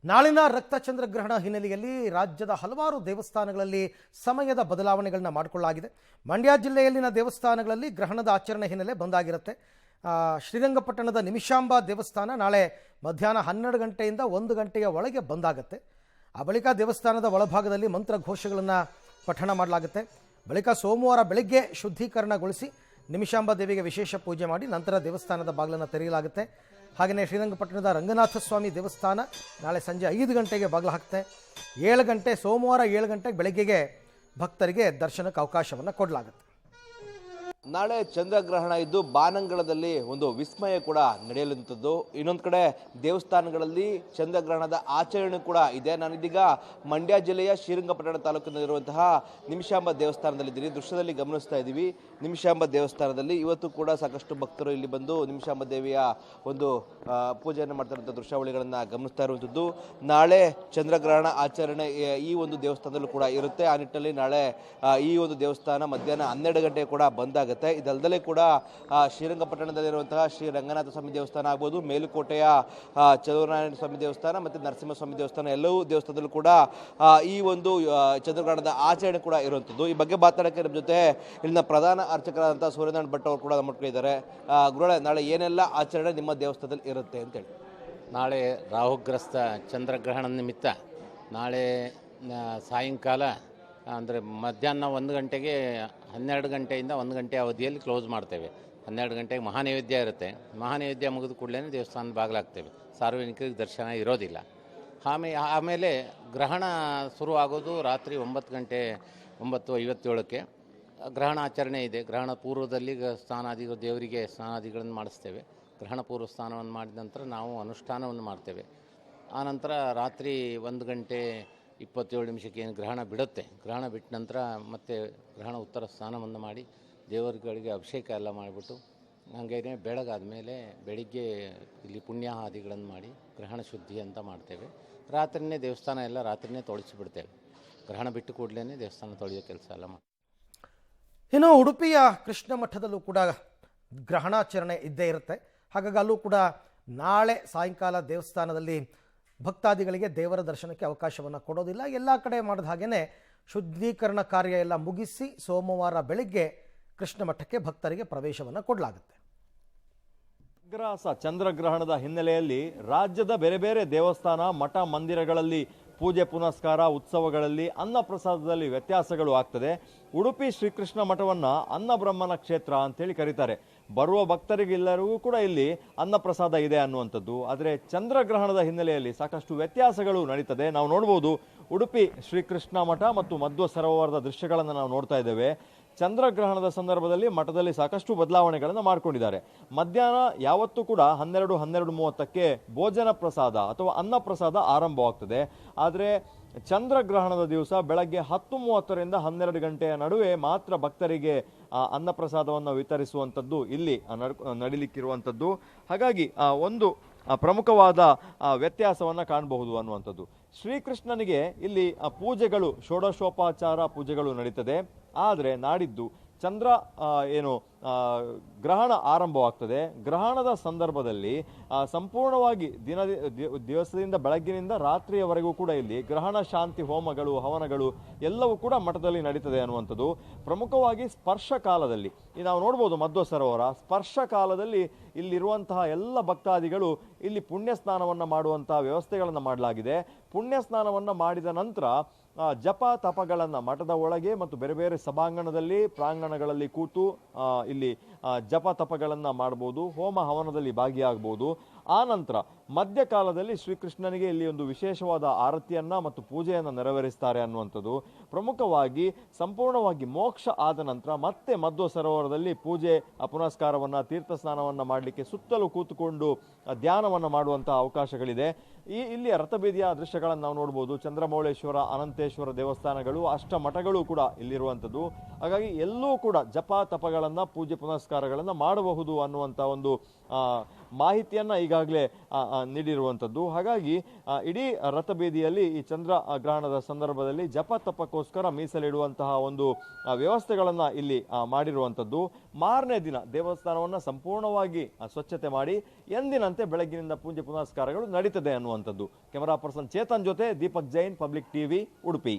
ನಾಳಿನ ರಕ್ತಚಂದ್ರಗ್ರಹಣ ಹಿನ್ನೆಲೆಯಲ್ಲಿ ರಾಜ್ಯದ ಹಲವಾರು ದೇವಸ್ಥಾನಗಳಲ್ಲಿ ಸಮಯದ ಬದಲಾವಣೆಗಳನ್ನ ಮಾಡಿಕೊಳ್ಳಲಾಗಿದೆ. ಮಂಡ್ಯ ಜಿಲ್ಲೆಯಲ್ಲಿನ ದೇವಸ್ಥಾನಗಳಲ್ಲಿ ಗ್ರಹಣದ ಆಚರಣೆ ಹಿನ್ನೆಲೆ ಬಂದಾಗಿರುತ್ತೆ. ಶ್ರೀರಂಗಪಟ್ಟಣದ ನಿಮಿಷಾಂಬ ದೇವಸ್ಥಾನ ನಾಳೆ ಮಧ್ಯಾಹ್ನ 12 ಗಂಟೆಯಿಂದ 1 ಗಂಟೆಯ ಒಳಗೆ ಬಂದಾಗುತ್ತೆ. ಆ ಬಳಿಕ ದೇವಸ್ಥಾನದ ಒಳಭಾಗದಲ್ಲಿ ಮಂತ್ರಘೋಷಗಳನ್ನು ಪಠಣ ಮಾಡಲಾಗುತ್ತೆ. ಬಳಿಕ ಸೋಮವಾರ ಬೆಳಗ್ಗೆ ಶುದ್ಧೀಕರಣಗೊಳಿಸಿ ನಿಮಿಷಾಂಬ ದೇವಿಗೆ ವಿಶೇಷ ಪೂಜೆ ಮಾಡಿ ನಂತರ ದೇವಸ್ಥಾನದ ಬಾಗಿಲನ್ನು ತೆರೆಯಲಾಗುತ್ತೆ. ಹಾಗೆಯೇ ಶ್ರೀರಂಗಪಟ್ಟಣದ ರಂಗನಾಥ ಸ್ವಾಮಿ ದೇವಸ್ಥಾನ ನಾಳೆ ಸಂಜೆ 5 ಗಂಟೆಗೆ ಬಾಗಿಲು ಹಾಕುತ್ತೆ. 7 ಗಂಟೆ ಸೋಮವಾರ 7 ಗಂಟೆಗೆ ಬೆಳಗ್ಗೆಗೆ ಭಕ್ತರಿಗೆ ದರ್ಶನಕ್ಕೆ ಅವಕಾಶವನ್ನು ಕೊಡಲಾಗುತ್ತೆ. ನಾಳೆ ಚಂದ್ರಗ್ರಹಣ ಇದ್ದು ಬಾನಂಗಳದಲ್ಲಿ ಒಂದು ವಿಸ್ಮಯ ಕೂಡ ನಡೆಯಲಿರುವಂಥದ್ದು. ಇನ್ನೊಂದು ಕಡೆ ದೇವಸ್ಥಾನಗಳಲ್ಲಿ ಚಂದ್ರಗ್ರಹಣದ ಆಚರಣೆ ಕೂಡ ಇದೆ. ನಾನಿದೀಗ ಮಂಡ್ಯ ಜಿಲ್ಲೆಯ ಶ್ರೀರಂಗಪಟ್ಟಣ ತಾಲೂಕಿನಲ್ಲಿರುವಂತಹ ನಿಮಿಷಾಂಬ ದೇವಸ್ಥಾನದಲ್ಲಿದ್ದೀನಿ. ದೃಶ್ಯದಲ್ಲಿ ಗಮನಿಸ್ತಾ ಇದ್ದೀವಿ. ನಿಮಿಷಾಂಬ ದೇವಸ್ಥಾನದಲ್ಲಿ ಇವತ್ತು ಕೂಡ ಸಾಕಷ್ಟು ಭಕ್ತರು ಇಲ್ಲಿ ಬಂದು ನಿಮಿಷಾಂಬ ದೇವಿಯ ಒಂದು ಪೂಜೆಯನ್ನು ಮಾಡ್ತಾ ಇರುವಂಥ ದೃಶ್ಯಾವಳಿಗಳನ್ನು ಗಮನಿಸ್ತಾ ಇರುವಂಥದ್ದು. ನಾಳೆ ಚಂದ್ರಗ್ರಹಣ ಆಚರಣೆ ಈ ಒಂದು ದೇವಸ್ಥಾನದಲ್ಲೂ ಕೂಡ ಇರುತ್ತೆ. ಆ ನಿಟ್ಟಿನಲ್ಲಿ ನಾಳೆ ಈ ಒಂದು ದೇವಸ್ಥಾನ ಮಧ್ಯಾಹ್ನ 12 ಗಂಟೆ ಕೂಡ ಬಂದಾಗುತ್ತೆ. ಇದಲ್ಲದೆ ಕೂಡ ಶ್ರೀರಂಗಪಟ್ಟಣದಲ್ಲಿರುವಂತಹ ಶ್ರೀ ರಂಗನಾಥ ಸ್ವಾಮಿ ದೇವಸ್ಥಾನ ಆಗ್ಬೋದು, ಮೇಲುಕೋಟೆಯ ಚಲುವನಾರಾಯಣ ಸ್ವಾಮಿ ದೇವಸ್ಥಾನ ಮತ್ತು ನರಸಿಂಹಸ್ವಾಮಿ ದೇವಸ್ಥಾನ ಎಲ್ಲವೂ ದೇವಸ್ಥಾನದಲ್ಲೂ ಕೂಡ ಈ ಒಂದು ಚಂದ್ರಗ್ರಹಣದ ಆಚರಣೆ ಕೂಡ ಇರುವಂಥದ್ದು. ಈ ಬಗ್ಗೆ ಮಾತಾಡೋಕ್ಕೆ ನಮ್ಮ ಜೊತೆ ಇಲ್ಲಿನ ಪ್ರಧಾನ ಅರ್ಚಕರಾದಂಥ ಸೂರ್ಯನಾರಾಯಣ ಭಟ್ ಅವರು ಕೂಡ ನಮ್ಮ ಕಡೆ ಇದ್ದಾರೆ. ಗುರುಗಳೇ, ನಾಳೆ ಏನೆಲ್ಲ ಆಚರಣೆ ನಿಮ್ಮ ದೇವಸ್ಥಾನದಲ್ಲಿ ಇರುತ್ತೆ ಅಂತೇಳಿ? ನಾಳೆ ರಾಹುಗ್ರಸ್ತ ಚಂದ್ರಗ್ರಹಣ ನಿಮಿತ್ತ ನಾಳೆ ಸಾಯಂಕಾಲ ಅಂದರೆ ಮಧ್ಯಾಹ್ನ 1 ಗಂಟೆಗೆ 12 ಗಂಟೆಯಿಂದ 1 ಗಂಟೆ ಅವಧಿಯಲ್ಲಿ ಕ್ಲೋಸ್ ಮಾಡ್ತೇವೆ. 12 ಗಂಟೆಗೆ ಮಹಾನೈವೇದ್ಯ ಇರುತ್ತೆ. ಮಹಾನೈವೇದ್ಯ ಮುಗಿದ ಕೂಡಲೇ ದೇವಸ್ಥಾನ ಬಾಗಿಲಾಗ್ತೇವೆ. ಸಾರ್ವಜನಿಕರಿಗೆ ದರ್ಶನ ಇರೋದಿಲ್ಲ. ಆಮೇಲೆ ಗ್ರಹಣ ಶುರುವಾಗೋದು ರಾತ್ರಿ 9 ಗಂಟೆ 9:57ಕ್ಕೆ ಗ್ರಹಣ ಆಚರಣೆ ಇದೆ. ಗ್ರಹಣ ಪೂರ್ವದಲ್ಲಿ ಸ್ನಾನಾದಿಗಳು ದೇವರಿಗೆ ಸ್ನಾನಾದಿಗಳನ್ನು ಮಾಡಿಸ್ತೇವೆ. ಗ್ರಹಣ ಪೂರ್ವ ಸ್ನಾನವನ್ನು ಮಾಡಿದ ನಂತರ ನಾವು ಅನುಷ್ಠಾನವನ್ನು ಮಾಡ್ತೇವೆ. ಆನಂತರ ರಾತ್ರಿ 1 ಗಂಟೆ 27 ನಿಮಿಷಕ್ಕೆ ಏನು ಗ್ರಹಣ ಬಿಡುತ್ತೆ, ಗ್ರಹಣ ಬಿಟ್ಟ ನಂತರ ಮತ್ತೆ ಗ್ರಹಣ ಉತ್ತರ ಸ್ನಾನವನ್ನು ಮಾಡಿ ದೇವರುಗಳಿಗೆ ಅಭಿಷೇಕ ಎಲ್ಲ ಮಾಡಿಬಿಟ್ಟು ಹಾಗೇನೆ ಬೆಳಗಾದ ಮೇಲೆ ಬೆಳಿಗ್ಗೆ ಇಲ್ಲಿ ಪುಣ್ಯಾಹಾದಿಗಳನ್ನು ಮಾಡಿ ಗ್ರಹಣ ಶುದ್ಧಿ ಅಂತ ಮಾಡ್ತೇವೆ. ರಾತ್ರಿನೇ ದೇವಸ್ಥಾನ ಎಲ್ಲ ರಾತ್ರಿನೇ ತೊಳಸಿಬಿಡ್ತೇವೆ. ಗ್ರಹಣ ಬಿಟ್ಟು ಕೂಡಲೇ ದೇವಸ್ಥಾನ ತೊಳೆಯೋ ಕೆಲಸ ಎಲ್ಲ ಮಾಡಿ. ಇನ್ನು ಉಡುಪಿಯ ಕೃಷ್ಣ ಮಠದಲ್ಲೂ ಕೂಡ ಗ್ರಹಣಾಚರಣೆ ಇದ್ದೇ ಇರುತ್ತೆ. ಹಾಗಾಗಿ ಅಲ್ಲೂ ಕೂಡ ನಾಳೆ ಸಾಯಂಕಾಲ ದೇವಸ್ಥಾನದಲ್ಲಿ ಭಕ್ತಾದಿಗಳಿಗೆ ದೇವರ ದರ್ಶನಕ್ಕೆ ಅವಕಾಶವನ್ನು ಕೊಡೋದಿಲ್ಲ. ಎಲ್ಲ ಕಡೆ ಮಾಡಿದ ಹಾಗೇ ಶುದ್ಧೀಕರಣ ಕಾರ್ಯ ಎಲ್ಲ ಮುಗಿಸಿ ಸೋಮವಾರ ಬೆಳಗ್ಗೆ ಕೃಷ್ಣ ಮಠಕ್ಕೆ ಭಕ್ತರಿಗೆ ಪ್ರವೇಶವನ್ನು ಕೊಡಲಾಗುತ್ತೆ. ಚಂದ್ರಗ್ರಹಣದ ಹಿನ್ನೆಲೆಯಲ್ಲಿ ರಾಜ್ಯದ ಬೇರೆ ಬೇರೆ ದೇವಸ್ಥಾನ, ಮಠ, ಮಂದಿರಗಳಲ್ಲಿ ಪೂಜೆ ಪುನಸ್ಕಾರ, ಉತ್ಸವಗಳಲ್ಲಿ ಅನ್ನಪ್ರಸಾದದಲ್ಲಿ ವ್ಯತ್ಯಾಸಗಳು ಆಗ್ತದೆ. ಉಡುಪಿ ಶ್ರೀಕೃಷ್ಣ ಮಠವನ್ನು ಅನ್ನಬ್ರಹ್ಮನ ಕ್ಷೇತ್ರ ಅಂತೇಳಿ ಕರೀತಾರೆ. ಬರುವ ಭಕ್ತರಿಗೆಲ್ಲರಿಗೂ ಕೂಡ ಇಲ್ಲಿ ಅನ್ನಪ್ರಸಾದ ಇದೆ ಅನ್ನುವಂಥದ್ದು. ಆದರೆ ಚಂದ್ರಗ್ರಹಣದ ಹಿನ್ನೆಲೆಯಲ್ಲಿ ಸಾಕಷ್ಟು ವ್ಯತ್ಯಾಸಗಳು ನಡೀತದೆ. ನಾವು ನೋಡ್ಬೋದು, ಉಡುಪಿ ಶ್ರೀಕೃಷ್ಣ ಮಠ ಮತ್ತು ಮಧ್ವ ಸರೋವರದ ದೃಶ್ಯಗಳನ್ನು ನಾವು ನೋಡ್ತಾ ಇದ್ದೇವೆ. ಚಂದ್ರಗ್ರಹಣದ ಸಂದರ್ಭದಲ್ಲಿ ಮಠದಲ್ಲಿ ಸಾಕಷ್ಟು ಬದಲಾವಣೆಗಳನ್ನು ಮಾಡಿಕೊಂಡಿದ್ದಾರೆ. ಮಧ್ಯಾಹ್ನ ಯಾವತ್ತೂ ಕೂಡ 12:30ಕ್ಕೆ ಭೋಜನ ಪ್ರಸಾದ ಅಥವಾ ಅನ್ನಪ್ರಸಾದ ಆರಂಭವಾಗ್ತದೆ. ಆದರೆ ಚಂದ್ರಗ್ರಹಣದ ದಿವಸ ಬೆಳಗ್ಗೆ 10:30ರಿಂದ 12 ಗಂಟೆಯ ನಡುವೆ ಮಾತ್ರ ಭಕ್ತರಿಗೆ ಅನ್ನಪ್ರಸಾದವನ್ನು ವಿತರಿಸುವಂಥದ್ದು ಇಲ್ಲಿ ನಡೀಲಿಕ್ಕಿರುವಂಥದ್ದು. ಹಾಗಾಗಿ ಒಂದು ಪ್ರಮುಖವಾದ ವ್ಯತ್ಯಾಸವನ್ನು ಕಾಣಬಹುದು ಅನ್ನುವಂಥದ್ದು. ಶ್ರೀಕೃಷ್ಣನಿಗೆ ಇಲ್ಲಿ ಪೂಜೆಗಳು, ಷೋಡಶೋಪಚಾರ ಪೂಜೆಗಳು ನಡೀತದೆ. ಆದರೆ ನಾಡಿದ್ದು ಚಂದ್ರ ಗ್ರಹಣ ಆರಂಭವಾಗ್ತದೆ. ಗ್ರಹಣದ ಸಂದರ್ಭದಲ್ಲಿ ಸಂಪೂರ್ಣವಾಗಿ ದಿವಸದಿಂದ ಬೆಳಗ್ಗಿನಿಂದ ರಾತ್ರಿಯವರೆಗೂ ಕೂಡ ಇಲ್ಲಿ ಗ್ರಹಣ ಶಾಂತಿ ಹೋಮಗಳು, ಹವನಗಳು ಎಲ್ಲವೂ ಕೂಡ ಮಠದಲ್ಲಿ ನಡೀತದೆ ಅನ್ನುವಂಥದ್ದು. ಪ್ರಮುಖವಾಗಿ ಸ್ಪರ್ಶ ಕಾಲದಲ್ಲಿ ನಾವು ನೋಡ್ಬೋದು, ಮಧ್ವ ಸರೋವರ ಸ್ಪರ್ಶ ಕಾಲದಲ್ಲಿ ಇಲ್ಲಿರುವಂತಹ ಎಲ್ಲ ಭಕ್ತಾದಿಗಳು ಇಲ್ಲಿ ಪುಣ್ಯ ಸ್ನಾನವನ್ನು ಮಾಡುವಂತಹ ವ್ಯವಸ್ಥೆಗಳನ್ನು ಮಾಡಲಾಗಿದೆ. ಪುಣ್ಯ ಸ್ನಾನವನ್ನು ಮಾಡಿದ ನಂತರ ಜಪ ತಪಗಳನ್ನು ಮಠದ ಒಳಗೆ ಮತ್ತು ಬೇರೆ ಬೇರೆ ಸಭಾಂಗಣದಲ್ಲಿ, ಪ್ರಾಂಗಣಗಳಲ್ಲಿ ಕೂತು ಇಲ್ಲಿ ಜಪ ತಪಗಳನ್ನು ಮಾಡ್ಬೋದು, ಹೋಮ ಹವನದಲ್ಲಿ ಭಾಗಿಯಾಗಬಹುದು. ಆ ನಂತರ ಮಧ್ಯಕಾಲದಲ್ಲಿ ಶ್ರೀಕೃಷ್ಣನಿಗೆ ಇಲ್ಲಿ ಒಂದು ವಿಶೇಷವಾದ ಆರತಿಯನ್ನ ಮತ್ತು ಪೂಜೆಯನ್ನು ನೆರವೇರಿಸ್ತಾರೆ ಅನ್ನುವಂಥದ್ದು. ಪ್ರಮುಖವಾಗಿ ಸಂಪೂರ್ಣವಾಗಿ ಮೋಕ್ಷ ಆದ ನಂತರ ಮತ್ತೆ ಮಧ್ವ ಸರೋವರದಲ್ಲಿ ಪೂಜೆ ಪುನಸ್ಕಾರವನ್ನು, ತೀರ್ಥ ಸ್ನಾನವನ್ನು ಮಾಡಲಿಕ್ಕೆ ಸುತ್ತಲೂ ಕೂತುಕೊಂಡು ಧ್ಯಾನವನ್ನು ಮಾಡುವಂತಹ ಅವಕಾಶಗಳಿದೆ. ಇಲ್ಲಿಯ ರಥಬೀದಿಯ ದೃಶ್ಯಗಳನ್ನು ನಾವು ನೋಡ್ಬೋದು. ಚಂದ್ರಮೌಳೇಶ್ವರ, ಅನಂತೇಶ್ವರ ದೇವಸ್ಥಾನಗಳು, ಅಷ್ಟಮಠಗಳು ಕೂಡ ಇಲ್ಲಿರುವಂಥದ್ದು. ಹಾಗಾಗಿ ಎಲ್ಲೂ ಕೂಡ ಜಪ ತಪಗಳನ್ನು, ಪೂಜೆ ಪುನಸ್ಕಾರಗಳನ್ನು ಮಾಡಬಹುದು ಅನ್ನುವಂಥ ಒಂದು ಮಾಹಿತಿಯನ್ನ ಈಗಾಗಲೇ ನೀಡಿರುವಂಥದ್ದು. ಹಾಗಾಗಿ ಇಡೀ ರಥಬೀದಿಯಲ್ಲಿ ಈ ಚಂದ್ರ ಗ್ರಹಣದ ಸಂದರ್ಭದಲ್ಲಿ ಜಪ ತಪಕ್ಕೋಸ್ಕರ ಮೀಸಲಿಡುವಂತಹ ಒಂದು ವ್ಯವಸ್ಥೆಗಳನ್ನ ಇಲ್ಲಿ ಮಾಡಿರುವಂಥದ್ದು. ಮಾರನೇ ದಿನ ದೇವಸ್ಥಾನವನ್ನ ಸಂಪೂರ್ಣವಾಗಿ ಸ್ವಚ್ಛತೆ ಮಾಡಿ ಎಂದಿನಂತೆ ಬೆಳಗ್ಗಿನಿಂದ ಪೂಜೆ ಪುನಸ್ಕಾರಗಳು ನಡೀತದೆ ಅನ್ನುವಂಥದ್ದು. ಕ್ಯಾಮರಾ ಪರ್ಸನ್ ಚೇತನ್ ಜೊತೆ ದೀಪಕ್ ಜೈನ್, ಪಬ್ಲಿಕ್ ಟಿವಿ, ಉಡುಪಿ.